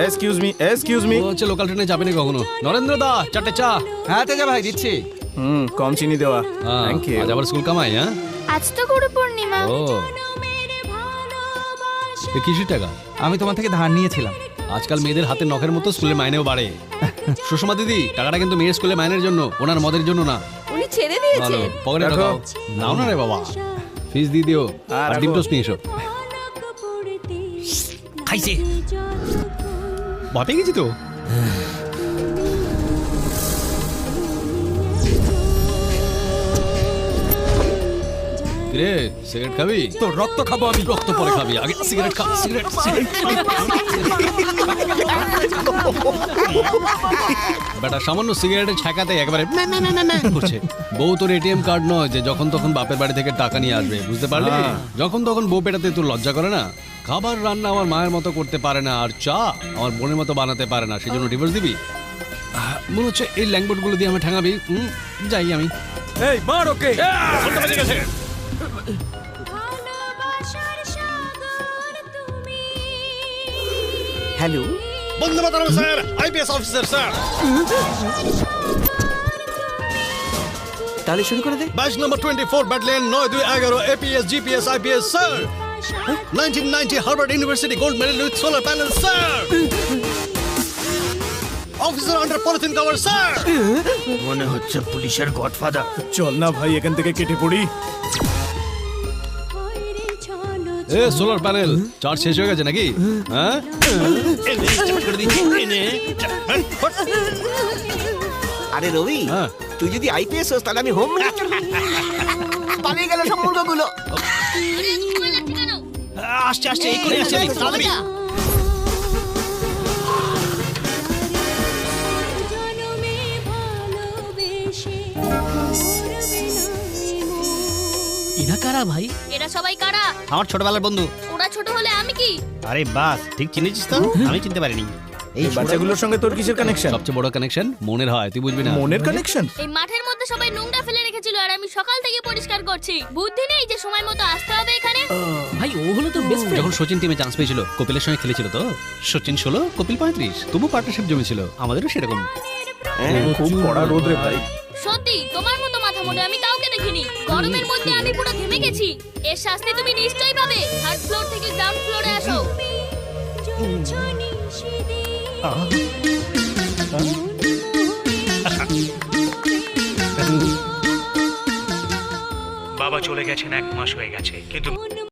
Excuse me. ও হচ্ছে local ট্রেনে যাবে না কখনো। নরেন্দ্র দা, চারটে চা। হ্যাঁ তেজা ভাই দিচ্ছি। কম চিনি দেওয়া। Thank you. আজ আবার স্কুল কামাই, হ্যাঁ? আজ তো গুরু পূর্ণিমা। ও এ কিসের টাকা? আমি তোমার থেকে ধার নিয়েছিলাম। আজকাল মেয়েদের হাতের নখের মতো স্কুলের মাইনেও বাড়ে। সুষমা দিদি, টাকাটা কিন্তু মেয়ের স্কুলের মাইনের জন্য, ওনার মদের জন্য না। উনি ছেড়ে ভালো, দিয়েছেন। পকেটে রাখো। ঢোকাও। নাও না রে বাবা, ফিস দিয়ে দিও। আর রাখো। ডিম টোস্ট নিয়ে এসো। খাইছে, ভয় পেয়ে গেছি তো। রে সিগারেট খাবি? তো রক্ত খাবো আমি। রক্ত পরে খাবি, আগে সিগারেট খা। সিগারেট বেটা সামান্য সিগারেটের ছ্যাঁকাতে একেবারে ম্যাঁ ম্যাঁ ম্যাঁ ম্যাঁ করছে। বউ তোর এটিএম কার্ড নয় যে যখন তখন বাপের বাড়ি থেকে টাকা নিয়ে আসবে, বুঝতে পারলি? যখন তখন বউ পেটাতে তোর লজ্জা করে না? খাবার রান্না আমার মায়ের মতো করতে পারে না, আর চা আমার বোনের মতো বানাতে পারে না, সেজন্য ডিভোর্স দিবি? মনে হচ্ছে এই ল্যাঙ্গুয়েজ গুলো দিয়ে আমি ঠেঙাবি। যাই আমি। এই মার ওকে। হ্যালো, বন্দে মাতরম স্যার, আইপিএস অফিসার স্যার। তাহলে শুরু করে দে। Batch number 24 battalion 9211 APS GPS IPS sir. 1990 Harvard University gold medal with solar panel sir. Officer under polythene cover sir. মনে হচ্ছে পুলিশের গডফাদার। চল না ভাই, এখান থেকে কেটে পড়ি। এ সোলার প্যানেল চার্জ শেষ হয়ে গেছে নাকি? হ্যাঁ, আরে রবি, হ্যাঁ। তুই যদি আইপিএস হোস তাহলে আমি হোম মিনিস্টার। পালিয়ে গেল সব মুরগাগুলো। আসছে আসছে, এই করে আসছে। তাড়াতাড়ি। এরা কারা ভাই? এরা সবাই কারা? আমার ছোটবেলার বন্ধু। ওরা ছোট হলে আমি কি? আরে বাস, ঠিক চিনেছিস তো? আমি চিনতে পারিনি। এই বাচ্চাগুলোর সঙ্গে তোর কিসের কানেকশন? সবচেয়ে বড় কানেকশন মনের হয়, তুই বুঝবি না। মনের কানেকশন? এই মাঠের মধ্যে সবাই নোংরা ফেলে রেখেছিল আর আমি সকাল থেকে পরিষ্কার করছি। বুদ্ধি নেই যে সময় মতো আসতে হবে এখানে। ভাই ও হলো তো বেস্ট ফ্রেন্ড। যখন সচিন টিমে চান্স পেয়েছিল, কপিলের সঙ্গে খেলেছিল তো। সচিন 16, কপিল 35, তবু পার্টনারশিপ জমেছিল। আমাদেরও সেরকম। খুব কড়া রোদ রে ভাই। সত্যি তোমার মতো মাথা মোটা আমি কাউকে দেখিনি। গরমের মধ্যে আমি পুরো ঘেমে গেছি। এর শাস্তি তুমি নিশ্চয়ই পাবে। থার্ড ফ্লোর থেকে গ্রাউন্ড ফ্লোরে আসো। বাবা চলে গেছেন 1 মাস হয়ে গেছে, কিন্তু